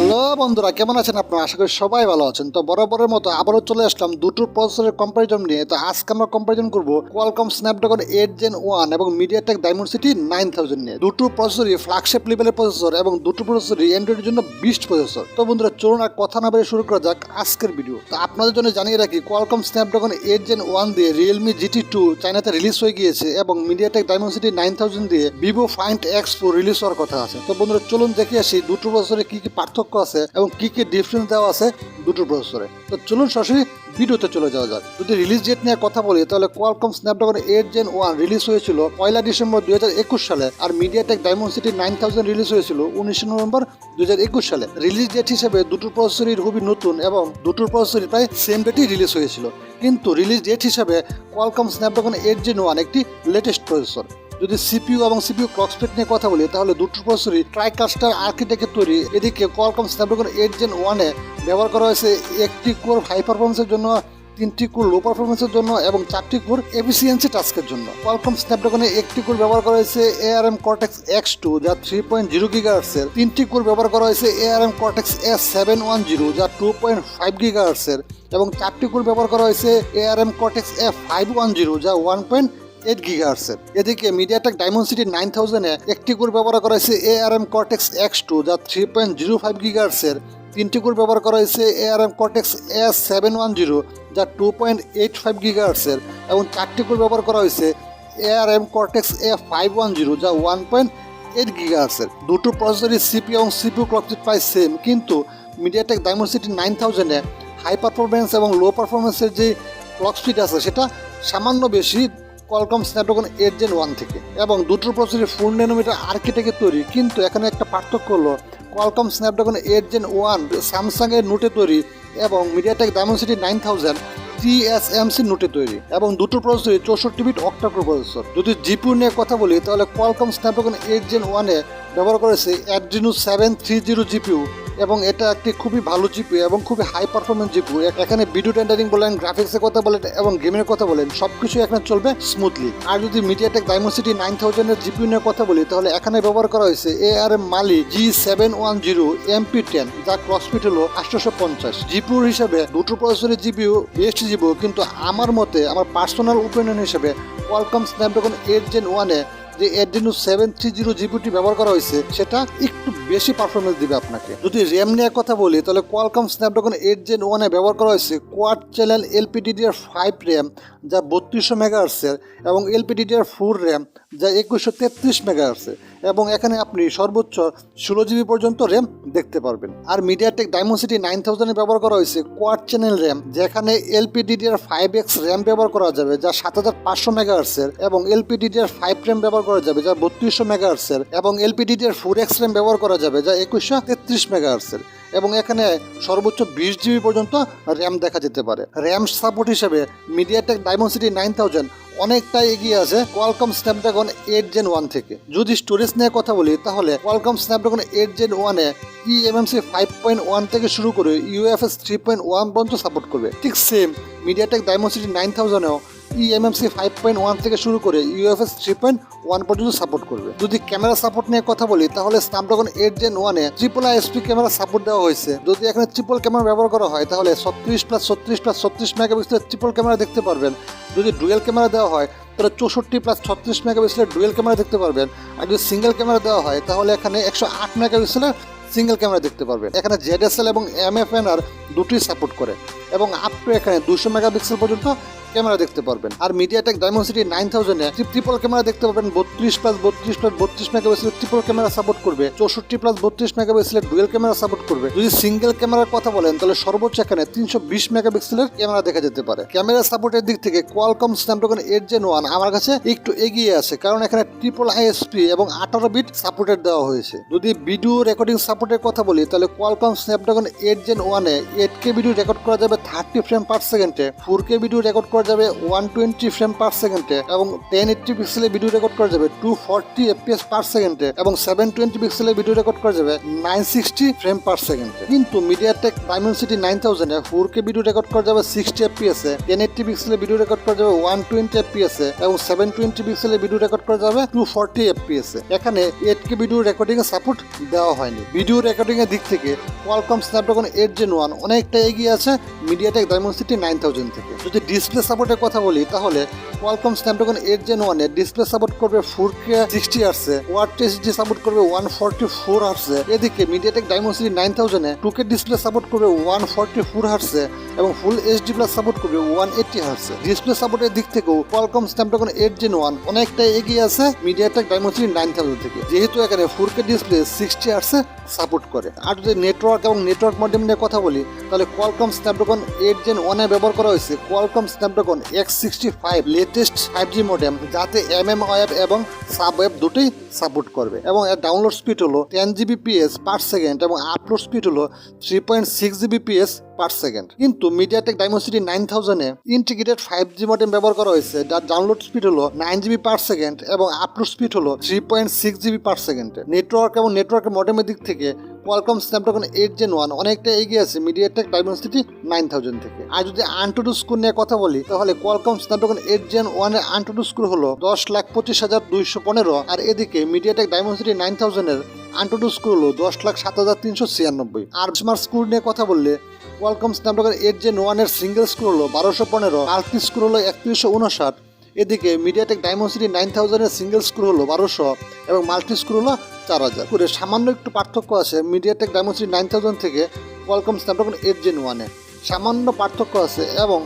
Hello বন্ধুরা, কেমন আছেন আপনারা? আশা করি সবাই ভালো আছেন। তো বরাবরের মতো আবারও চলে আসলাম দুটো প্রসেসরের কম্পারিজন নিয়ে। তো আজকে আমরা কম্পারিজন করব কোয়ালকম স্ন্যাপড্রাগন 8 Gen 1 এবং মিডিয়াটেক ডাইমেনসিটি 9000 নিয়ে। দুটো প্রসেসরই ফ্ল্যাগশিপ লেভেলের প্রসেসর এবং দুটো প্রসেসরই অ্যান্ড্রয়েডের জন্য বেস্ট প্রসেসর। তো বন্ধুরা, চলুন আর কথা না বেরিয়ে শুরু করা যাক আজকের ভিডিও। তো আপনাদের জন্য জানিয়ে রাখি, কোয়ালকম স্ন্যাপড্রাগন 8 Gen 1 দিয়ে রিয়েলমি GT2 চায়নাতে রিলিজ হয়ে গিয়েছে এবং মিডিয়াটেক ডাইমেনসিটি 9000 দিয়ে ভিভো ফাইন্ড X4 রিলিজ হওয়ার কথা আছে। তো বন্ধুরা, চলুন দেখে আসি দুটো প্রসেসরে কি কি পার্থক্য আছে এবং কি কি ডিফারেন্স দেওয়া আছে দুটো প্রসেসরে। তো চলুন সরাসরি ভিডিওতে চলে যাওয়া যাক। যদি রিলিজ ডেট নিয়ে কথা বলি, তাহলে কোয়ালকম স্ন্যাপড্রাগন 8 Gen 1 রিলিজ হয়েছিল 1 ডিসেম্বর 2021 সালে আর মিডিয়াটেক ডাইমেনসিটি 9000 রিলিজ হয়েছিল 19 নভেম্বর 2021 সালে। রিলিজ ডেট হিসেবে দুটো প্রসেসরই খুবই নতুন এবং দুটো প্রসেসরই প্রায় সেম ডেটেই রিলিজ হয়েছিল, কিন্তু রিলিজ ডেট হিসেবে কোয়ালকম স্ন্যাপড্রাগন 8 Gen 1 একটি লেটেস্ট প্রসেসর। যদি সিপিইউ এবং সিপিইউ ক্লক স্পিড নিয়ে কথা বলি, তাহলে দুটো প্রসেসরই ট্রাইকাস্টার আর্কিটেক্টের তৈরি। এদিকে কোয়ালকম স্ন্যাপড্রাগন 8 Gen 1 এ ব্যবহার করা হয়েছে একটি কোর হাই পারফরমেন্সের জন্য, 3টি কোর লো পারফরমেন্সের জন্য এবং 4টি কোর এফিসিয়েন্সি টাস্কের জন্য। কোয়ালকম স্ন্যাপড্রাগনে একটি কোর ব্যবহার করা হয়েছে ARM Cortex X2 যা 3.0 GHz এর, 3টি কোর ব্যবহার করা হয়েছে ARM Cortex A710 যা 2.5 GHz এর এবং 4টি কোর ব্যবহার করা হয়েছে ARM Cortex A510 যা 1.8 GHz এর। এদিকে মিডিয়াটেক ডাইমেনসিটি 9000 এ একটি কোর ব্যবহার করা হয়েছে ARM Cortex X2 যা 3.05 GHz এর, 3টি কোর ব্যবহার করা হয়েছে ARM Cortex A710 যা 2.85 GHz এর এবং 4টি কোর ব্যবহার করা হয়েছে ARM Cortex A510 যা 1.8 GHz এর। দুটো প্রসেসরই সিপিইউ এবং সিপিইউ ক্লক স্পিড প্রায় সেম, কিন্তু মিডিয়াটেক ডাইমেনসিটি 9000 এ হাই পারফরমেন্স এবং লো পারফরমেন্সের যে ক্লক স্পিড আছে সেটা সামান্য বেশি কোয়ালকম স্ন্যাপড্রাগন 8 Gen 1 থেকে, এবং দুটো প্রসেসরই 4 ন্যানোমিটার আর্কিটেক্টের তৈরি। কিন্তু এখানে একটা পার্থক্য হলো, কোয়ালকম স্ন্যাপড্রাগন 8 Gen 1 স্যামসাং এর নোটে তৈরি এবং মিডিয়াটেক ডাইমেনসিটি 9000 TSMC নোটে তৈরি এবং দুটো প্রসেসরই 64 বিট অক্টা কোর প্রসেসর। যদি জিপিইউ নিয়ে কথা বলি, তাহলে কোয়ালকম স্ন্যাপড্রাগন 8 Gen 1 এ ব্যবহার করেছে Adreno 730 জিপিইউ এবং এটা একটি খুবই ভালো জিপিইউ এবং খুবই হাই পারফরমেন্স জিপিইউ। এখানে ভিডিও রেন্ডারিং বলেন, গ্রাফিক্সের কথা বলেন এবং গেমের কথা বলেন, সবকিছু এখানে চলবে স্মুথলি। আর যদি মিডিয়াটেক ডাইমেনসিটি 9000 এর জিপিইউ নিয়ে কথা বলি, তাহলে এখানে ব্যবহার করা হয়েছে ARM Mali G710 MP10 যা ক্লক স্পিড হলো 850। জিপিইউ হিসেবে দুটো প্রসেসরের জিপিইউ বেস্ট জিপিইউ, কিন্তু আমার মতে, আমার পার্সোনাল ওপিনিয়ন হিসেবে কোয়ালকম স্ন্যাপড্রাগন 8 Gen 1 এ যে Adreno 730 জিপিইউটি ব্যবহার করা হয়েছে সেটা একটু বেশি পারফরমেন্স দিবে আপনাকে। যদি র্যাম নিয়ে কথা বলি, তাহলে কোয়ালকম স্ন্যাপড্রাগন 8 Gen 1 এ ব্যবহার করা হয়েছে কোয়াড চ্যানেল LPDDR5 র্যাম যা 3200 MHz এর এবং LPDDR4 র্যাম যা 2133 MHz এর, এবং এখানে আপনি সর্বোচ্চ 16 GB পর্যন্ত র্যাম দেখতে পারবেন। আর মিডিয়াটেক ডাইমেনসিটি 9000 এ ব্যবহার করা হয়েছে কোয়াড চ্যানেল র্যাম, যেখানে LPDDR5X র্যাম ব্যবহার করা যাবে যা 7500 MHz এর এবং LPDDR5 র্যাম ব্যবহার করা যাবে যা 3200 MHz এর এবং LPDDR4X র্যাম ব্যবহার করা যাবে যা 2133 MHz এর, এবং এখানে সর্বোচ্চ 20 GB পর্যন্ত র্যাম দেখা যেতে পারে। র্যাম সাপোর্ট হিসেবে মিডিয়াটেক ডাইমেনসিটি 9000 অনেকটাই এগিয়ে আছে কোয়ালকম স্ন্যাপড্রাগন 8 Gen 1 থেকে। যদি স্টোরেজ নিয়ে কথা বলি, তাহলে কোয়ালকম স্ন্যাপড্রাগন 8 Gen 1 এ eMMC 5.1 থেকে শুরু করে UFS 3.1 পর্যন্ত সাপোর্ট করবে। ঠিক সেম মিডিয়াটেক ডাইমেনসিটি 9000 এও eMMC 5.1 থেকে শুরু করে UFS 3.1 পর্যন্ত সাপোর্ট করবে। যদি ক্যামেরা সাপোর্ট নিয়ে কথা বলি, তাহলে স্ন্যাপড্রাগন 8 Gen 1 এ ট্রিপল ISP ক্যামেরা সাপোর্ট দেওয়া হয়েছে। যদি এখানে ট্রিপল ক্যামেরা ব্যবহার করা হয়, তাহলে 36+36+36 মেগাপিক্সেলের ট্রিপল ক্যামেরা দেখতে পারবেন। যদি ডুয়েল ক্যামেরা দেওয়া হয়, তাহলে 64+36 মেগাপিক্সেলের ডুয়েল ক্যামেরা দেখতে পারবেন। আর যদি সিঙ্গেল ক্যামেরা দেওয়া হয়, তাহলে এখানে 108 মেগাপিক্সেলের সিঙ্গেল ক্যামেরা দেখতে পারবেন। এখানে ZSL এবং MFNR দুটোই সাপোর্ট করে এবং আপ টু এখানে 200 মেগাপিক্সেল পর্যন্ত ক্যামেরা দেখতে পারবেন। আর মিডিয়াটেক ডাইমেনসিটি 9000 এ ট্রিপল ক্যামেরা দেখতে পারবেন 32+32+32 মেগাপিক্সেলের ট্রিপল ক্যামেরা সাপোর্ট করবে, 64+32 মেগাপিক্সেলের ডুয়েল ক্যামেরা সাপোর্ট করবে। যদি সিঙ্গেল ক্যামেরার কথা বলেন, তাহলে সর্বোচ্চ এখানে 320 মেগাপিক্সেলের ক্যামেরা দেখা যেতে পারে। ক্যামেরা সাপোর্টের দিক থেকে কোয়ালকম স্ন্যাপড্রাগন 8 Gen 1 আমার কাছে একটু এগিয়ে আছে, কারণ এখানে ট্রিপল ISP এবং 18 বিট সাপোর্টেড দেওয়া হয়েছে। যদি ভিডিও রেকর্ডিং সাপোর্টের কথা বলি, তাহলে কোয়ালকম স্ন্যাপড্রাগন 8 Gen 1 এ 8K ভিডিও রেকর্ড করা যাবে 30 ফ্রেম পার সেকেন্ডে, 4K ভিডিও রেকর্ড করা যাবে 120 ফ্রেম পার সেকেন্ডে এবং 1080 পিক্সেলের ভিডিও রেকর্ড করা যাবে 240 fps পার সেকেন্ডে এবং 720 পিক্সেলের ভিডিও রেকর্ড করা যাবে 960 ফ্রেম পার সেকেন্ডে। কিন্তু মিডিয়াটেক ডাইমেনসিটি 9000 এ 4K ভিডিও রেকর্ড করা যাবে 60 fps এ, 1080 পিক্সেলের ভিডিও রেকর্ড করা যাবে 120 fps এ এবং 720 পিক্সেলের ভিডিও রেকর্ড করা যাবে 240 fps এ। এখানে 8K ভিডিও রেকর্ডিং এর সাপোর্ট দেওয়া হয়নি। ভিডিও রেকর্ডিং এর দিক থেকে কোয়ালকম স্ন্যাপড্রাগন 8 Gen 1 অনেকটা এগিয়ে আছে মিডিয়াটেক ডাইমেনসিটি 9000 থেকে। যদি ডিসপ্লে সাপোর্টের কথা বলি তাহলে কোয়ালকম স্ন্যাপড্রাগন 8 Gen 1 এর ডিসপ্লে সাপোর্ট করবে 4K 60 Hz এ, ওয়াট এইচডি সাপোর্ট করবে 144 Hz এ। এদিকে মিডিয়াটেক ডাইমেনসিটি 9000 এ 2K ডিসপ্লে সাপোর্ট করবে 144 Hz এ এবং ফুল এইচডি প্লাস সাপোর্ট করবে 180 Hz এ। ডিসপ্লে সাপোর্টের দিক থেকেও কোয়ালকম স্ন্যাপড্রাগন 8 Gen 1 অনেকটা এগিয়ে আছে মিডিয়াটেক ডাইমেনসিটি 9000 থেকে, যেহেতু এখানে 4K ডিসপ্লে 60 Hz এ সাপোর্ট করে। আর যদি নেটওয়ার্ক এবং নেটওয়ার্ক মডেম নিয়ে কথা বলি তাহলে কোয়ালকম স্ন্যাপড্রাগন 8 Gen 1 এ ব্যবহার করা হয়েছে Qualcomm Snapdragon X65 latest 5G modem, যাতে ওয়েব এবং সাব ওয়েব দুটোই সাপোর্ট করবে এবং এর ডাউনলোড স্পিড হলো 10 Gbps পার সেকেন্ড এবং আপলোড স্পিড হলো 3.6 Gbps পার সেকেন্ড। কিন্তু মিডিয়াটেক ডাইমেনসিটি 9000 এ ইন্টিগ্রেটেড 5G মডেম ব্যবহার করা হয়েছে, যার ডাউনলোড স্পিড হলো 9 GB পার সেকেন্ড এবং আপলোড স্পিড হলো 3.6 GB পার সেকেন্ডে। নেটওয়ার্ক এবং নেটওয়ার্কের মডেমের দিক থেকে কোয়ালকম স্ন্যাপড্রাগন 8 Gen 1 অনেকটা এগিয়ে আছে মিডিয়াটেক ডাইমেনসিটি 9000 থেকে। আর যদি আনটুডু স্কোর নিয়ে কথা বলি তাহলে কোয়ালকম স্ন্যাপড্রাগন 8 Gen 1 এর আনটুডু স্কোর হলো 10,25,215 আর এদিকে মিডিয়াটেক ডাইমেনসিটি 9000 এর আনটুডু স্কোর হলো 10,07,396। আর বেঞ্চমার্ক স্কোর নিয়ে কথা বললে কোয়ালকম স্ন্যাপড্রাগন 8 Gen 1 এর সিঙ্গেল স্কোর হলো 1215, মাল্টি স্কোর হলো 3159। এদিকে মিডিয়াটেক ডাইমেনসিটি 9000 এর সিঙ্গেল স্কোর হলো 1200 এবং মাল্টি স্কোর হলো 4000 করে। সামান্য একটু পার্থক্য আছে মিডিয়াটেক ডাইমেনসিটি 9000 থেকে কোয়ালকম স্ন্যাপড্রাগন 8 Gen 1 এ, সামান্য পার্থক্য আছে এবং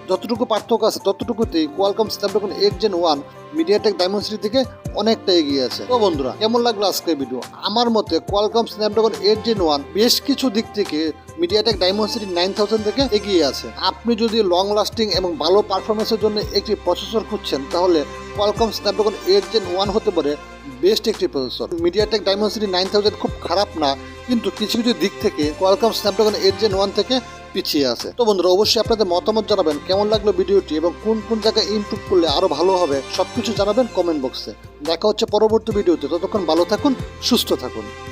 যতটুকু পার্থক্য আছে ততটুকুতেই Qualcomm Snapdragon 8 Gen 1 MediaTek Dimensity থেকে অনেকটা এগিয়ে আছে। তো বন্ধুরা, কেমন লাগলো আজকের ভিডিও? আমার মতে কোয়ালকম স্ন্যাপড্রাগন 8 Gen 1 বেশ কিছু দিক থেকে মিডিয়াটেক ডাইমেনসিটি 9000 থেকে এগিয়ে আছে। আপনি যদি লং লাস্টিং এবং ভালো পারফরমেন্সের জন্য একটি প্রসেসর খুঁজছেন তাহলে কোয়ালকম স্ন্যাপড্রাগন 8 Gen 1 হতে পারে বেস্ট একটি প্রসেসর। মিডিয়াটেক ডাইমেনসিটি 9000 খুব খারাপ না, কিন্তু কিছু কিছু দিক থেকে কোয়ালকম স্ন্যাপড্রাগন 8 Gen 1 থেকে পিছিয়ে আছে। তো বন্ধুরা, অবশ্যই আপনাদের মতামত জানাবেন কেমন লাগলো ভিডিওটি এবং কোন কোন জায়গায় ইমপ্রুভ করলে আরো ভালো হবে সবকিছু জানাবেন কমেন্ট বক্সে। দেখা হচ্ছে পরবর্তী ভিডিওতে, ততক্ষণ ভালো থাকুন, সুস্থ থাকুন।